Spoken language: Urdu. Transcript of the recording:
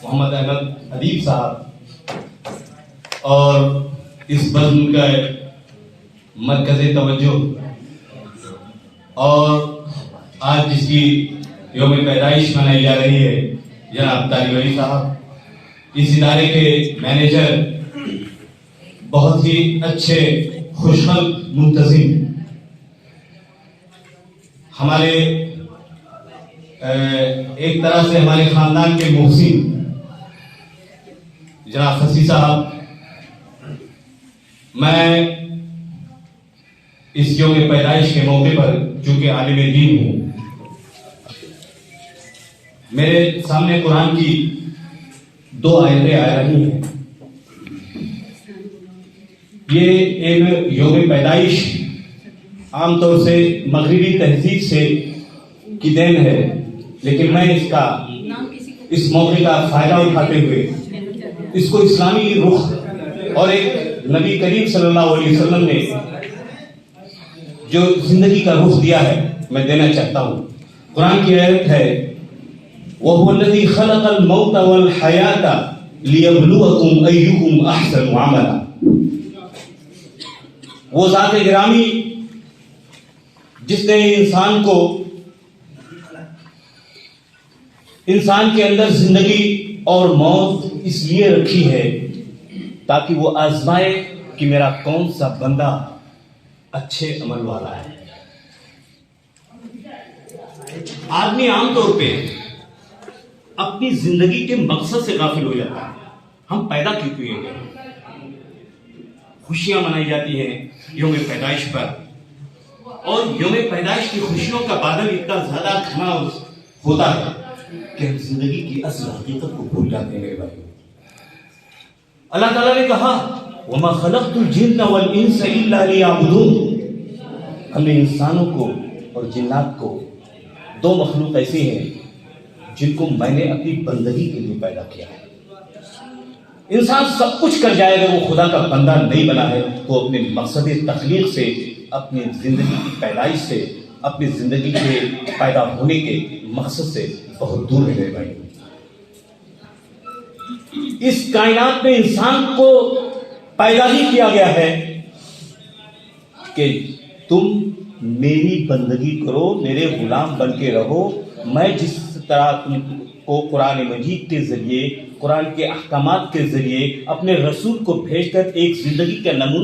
محمد احمد ادیب صاحب اور اس بزم کا مرکزی توجہ اور آج جس کی یوم پیدائش منائی جا رہی ہے جناب طارق علی صاحب، اس ادارے کے مینیجر، بہت ہی اچھے خوشخلق منتظم، ہمارے ایک طرح سے ہمارے خاندان کے محسن جناب فصیح صاحب، میں اس یوم پیدائش کے موقع پر چونکہ عالم دین ہوں، میرے سامنے قرآن کی 2 آیتیں آ رہی ہیں۔ یہ ایک یوم پیدائش عام طور سے مغربی تہذیب سے کی دین ہے، لیکن میں اس موقع کا فائدہ اٹھاتے ہوئے اس کو اسلامی رخ اور ایک نبی کریم صلی اللہ علیہ وسلم نے جو زندگی کا رخ دیا ہے میں دینا چاہتا ہوں۔ قرآن کی آیت ہے وَهُوَ الَّذِي خَلَقَ الْمَوْتَ وَالْحَيَاةَ لِيَبْلُوَكُمْ أَيُّكُمْ أَحْسَنُ عَمَلًا۔ وہ ذات گرامی جس نے انسان کے اندر زندگی اور موت اس لیے رکھی ہے تاکہ وہ آزمائے کہ میرا کون سا بندہ اچھے عمل والا ہے۔ آدمی عام طور پہ اپنی زندگی کے مقصد سے غافل ہو جاتا ہے۔ ہم پیدا کیوں ہوئے ہیں؟ خوشیاں منائی جاتی ہیں یوم پیدائش پر، اور یوم پیدائش کی خوشیوں کا بادل اتنا زیادہ گھنا ہوتا ہے کہ ہم زندگی کی اصل حقیقت کو بھول جاتے ہیں۔ میرے بھائی، اللہ تعالیٰ نے کہا وَمَا خَلَقْتُ الْجِنَّ وَالْإِنسَ إِلَّا لِيَعْبُدُونِ۔ ہم نے انسانوں کو اور جنات کو، 2 مخلوق ایسی ہیں جن کو میں نے اپنی بندگی کے لیے پیدا کیا ہے۔ انسان سب کچھ کر جائے اگر وہ خدا کا بندہ نہیں بنا ہے تو اپنے مقصد تخلیق سے، اپنی زندگی کی پیدائش سے، اپنی زندگی کے پیدا ہونے کے مقصد سے بہت دور ہے۔ میرے بھائی، اس کائنات میں انسان کو پیدا ہی کیا گیا ہے کہ تم میری بندگی کرو، میرے غلام بن کے رہو۔ میں جس طرح تم کو قرآن مجید کے ذریعے، قرآن کے احکامات کے ذریعے اپنے رسول کو بھیج کر ایک زندگی کا نمونہ